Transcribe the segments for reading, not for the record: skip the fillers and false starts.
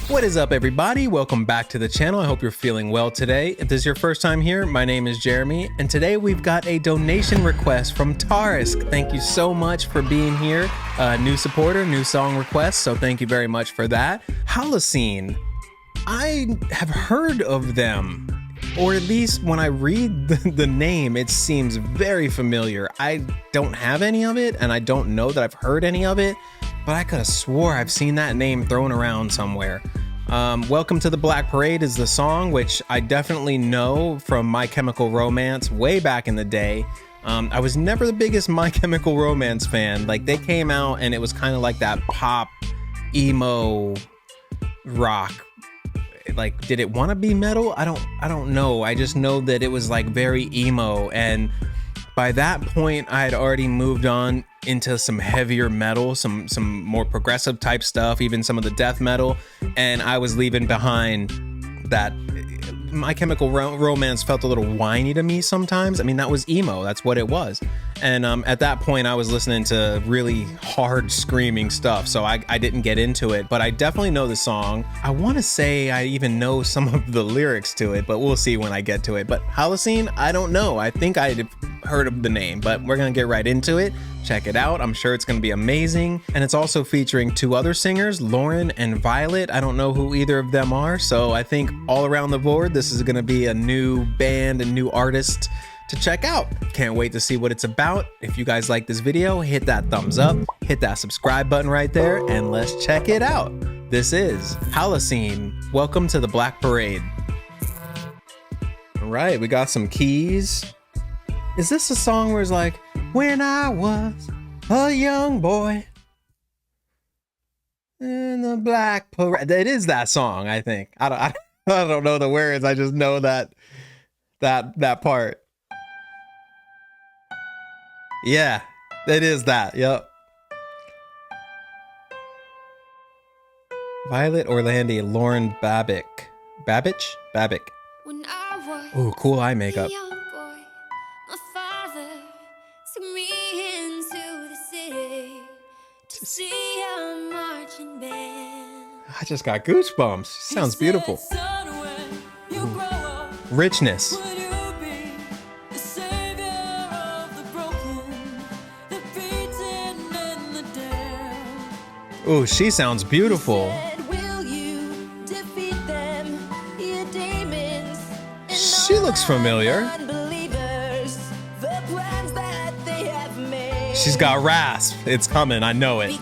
What is up, everybody? Welcome back to the channel. I hope you're feeling well today. If this is your first time here, my name is Jeremy, and today we've got a donation request from Tarisk. Thank you so much for being here. New supporter, new song request, so thank you very much for that. Halocene. I have heard of them, or at least when I read the name, it seems very familiar. I don't have any of it, and I don't know that I've heard any of it, but I could have swore I've seen that name thrown around somewhere. Welcome to the Black Parade is the song, which I definitely know from MyChemicalRomance way back in the day. I was never the biggest MyChemicalRomance fan. Like, they came out and it was kind of like that pop, emo, rock. Like, did it want to be metal? I don't know. I just know that it was like very emo, and by that point I had already moved on into some heavier metal, some more progressive type stuff, even some of the death metal, and I was leaving behind that. My Chemical Romance felt a little whiny to me sometimes. I mean, that was emo, that's what it was. And at that point I was listening to really hard screaming stuff, so I didn't get into it, but I definitely know the song. I want to say I even know some of the lyrics to it, but we'll see when I get to it. But Halocene, I don't know. I think I'd heard of the name, but we're gonna get right into it. Check it out. I'm sure it's gonna be amazing. And it's also featuring two other singers, Lauren and Violet. I don't know who either of them are, so I think all around the board this is gonna be a new band, a new artist to check out. Can't wait to see what it's about. If you guys like this video, hit that thumbs up, hit that subscribe button right there, and let's check it out. This is Halocene. Welcome to the Black Parade. All right, we got some keys. Is this a song where it's like, when I was a young boy in the Black Parade? It is that song, I think. I don't know the words. I just know that part. Yeah, it is that. Yep. Violet Orlandi, Lauren Babic. Babic. Ooh, cool eye makeup. I just got goosebumps. Sounds beautiful. Ooh. Richness. Ooh, she sounds beautiful. She looks familiar. She's got rasp. It's coming, I know it.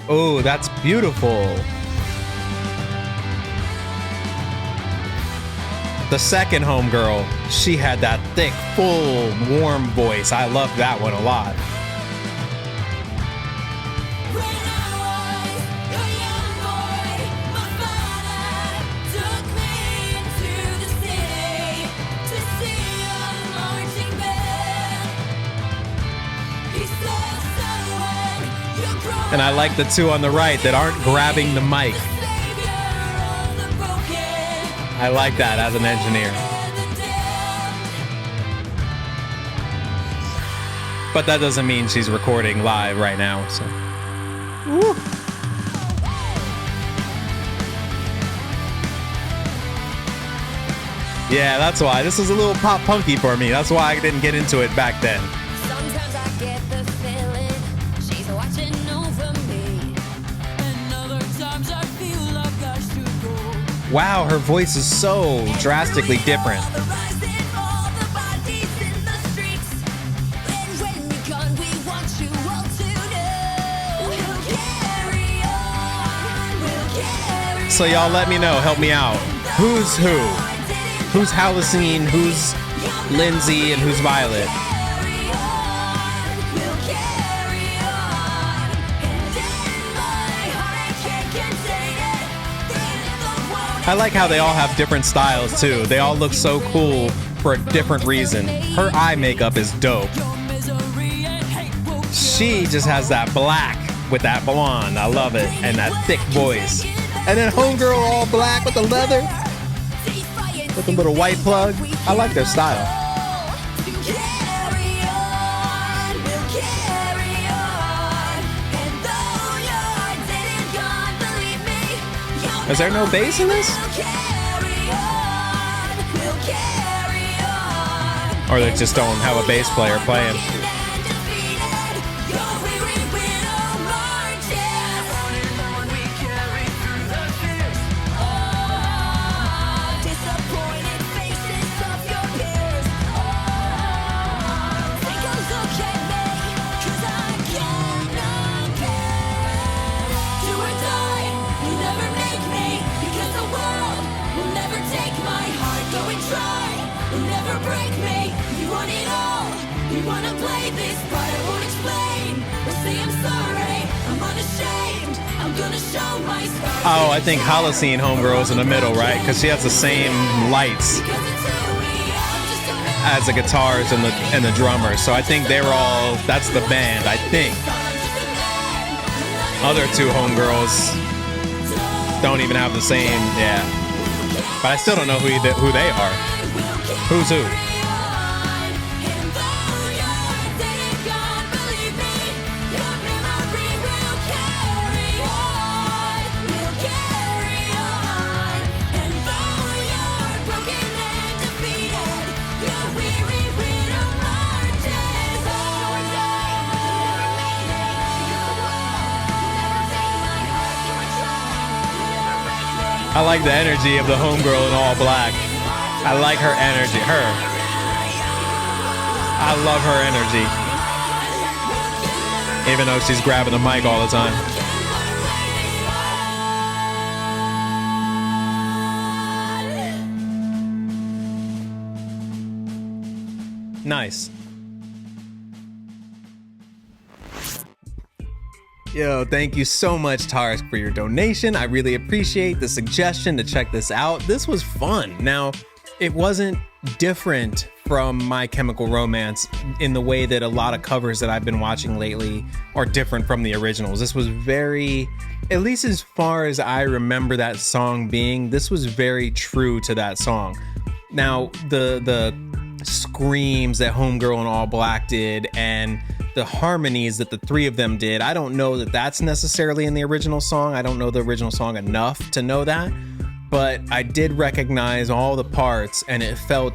Oh, that's beautiful. The second homegirl, she had that thick, full, warm voice. I loved that one a lot. And I like the two on the right that aren't grabbing the mic. I like that as an engineer. But that doesn't mean she's recording live right now, so. Woo. Yeah, that's why. This is a little pop punky for me. That's why I didn't get into it back then. Sometimes I get the feeling she's watching over me, and other times I feel like I should go. Wow, her voice is so drastically different. So y'all let me know, help me out. Who's who? Who's Halocene, who's Lindsay, and who's Violet? I like how they all have different styles too. They all look so cool for a different reason. Her eye makeup is dope. She just has that black with that blonde. I love it. And that thick voice. And then homegirl all black with the leather. with a little white plug. I like their style. Is there no bass in this? Or they just don't have a bass player playing. Oh, I think Halocene homegirl's in the middle, right? Because she has the same lights as the guitars and the drummers. So I think they were all, that's the band, I think. Other two homegirls don't even have the same, yeah. But I still don't know who they are. Who's who? I like the energy of the homegirl in all black. I like her energy. I love her energy. Even though she's grabbing the mic all the time. Nice. Yo, thank you so much, Tarisk, for your donation. I really appreciate the suggestion to check this out. This was fun. Now, it wasn't different from My Chemical Romance in the way that a lot of covers that I've been watching lately are different from the originals. This was very, at least as far as I remember that song being, this was very true to that song. Now, the screams that Homegirl in All Black did and the harmonies that the three of them did, I don't know that that's necessarily in the original song. I don't know the original song enough to know that, but I did recognize all the parts and it felt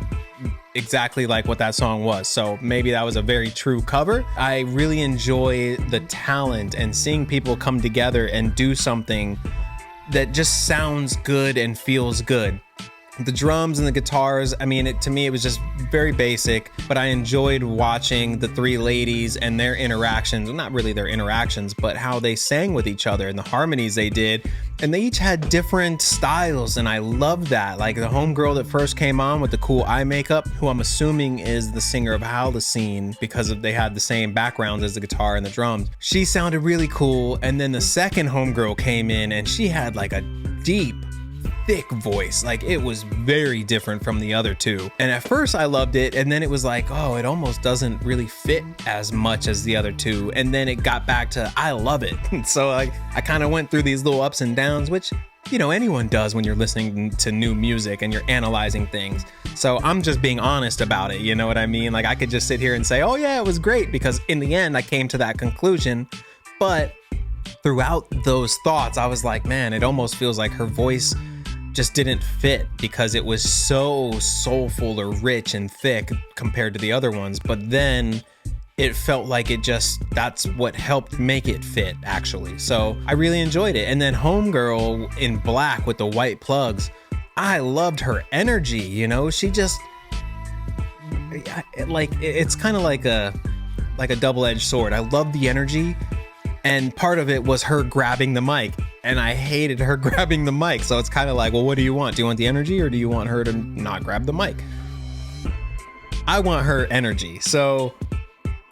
exactly like what that song was. So maybe that was a very true cover. I really enjoy the talent and seeing people come together and do something that just sounds good and feels good. The drums and the guitars, I mean, to me, it was just very basic, but I enjoyed watching the three ladies and their interactions. Well, not really their interactions, but how they sang with each other and the harmonies they did. And they each had different styles, and I loved that. Like the homegirl that first came on with the cool eye makeup, who I'm assuming is the singer of Halocene because they had the same backgrounds as the guitar and the drums. She sounded really cool. And then the second homegirl came in and she had like a deep, thick voice. Like it was very different from the other two. And at first I loved it, and then it was like, oh, it almost doesn't really fit as much as the other two. And then it got back to I love it. So I kind of went through these little ups and downs, which, you know, anyone does when you're listening to new music and you're analyzing things. So I'm just being honest about it, you know what I mean? Like I could just sit here and say, oh yeah, it was great, because in the end I came to that conclusion. But throughout those thoughts, I was like, man, it almost feels like her voice just didn't fit because it was so soulful or rich and thick compared to the other ones. But then it felt like that's what helped make it fit, actually. So I really enjoyed it. And then Homegirl in black with the white plugs, I loved her energy, you know? She just, like, it's kind of like a double-edged sword. I love the energy. And part of it was her grabbing the mic, and I hated her grabbing the mic. So it's kind of like, well, what do you want? Do you want the energy, or do you want her to not grab the mic? I want her energy. So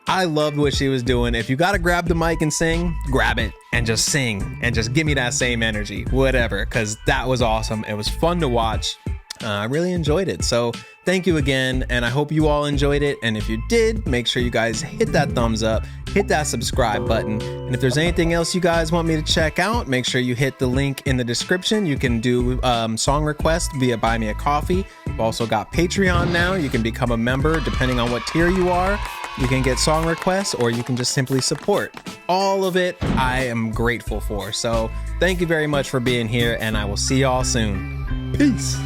I loved what she was doing. If you got to grab the mic and sing, grab it and just sing and just give me that same energy, whatever, because that was awesome. It was fun to watch. I really enjoyed it. So thank you again, and I hope you all enjoyed it. And if you did, make sure you guys hit that thumbs up, hit that subscribe button. And if there's anything else you guys want me to check out, make sure you hit the link in the description. You can do song requests via Buy Me a Coffee. We've also got Patreon now. You can become a member depending on what tier you are. You can get song requests or you can just simply support. All of it I am grateful for. So thank you very much for being here, and I will see y'all soon. Peace.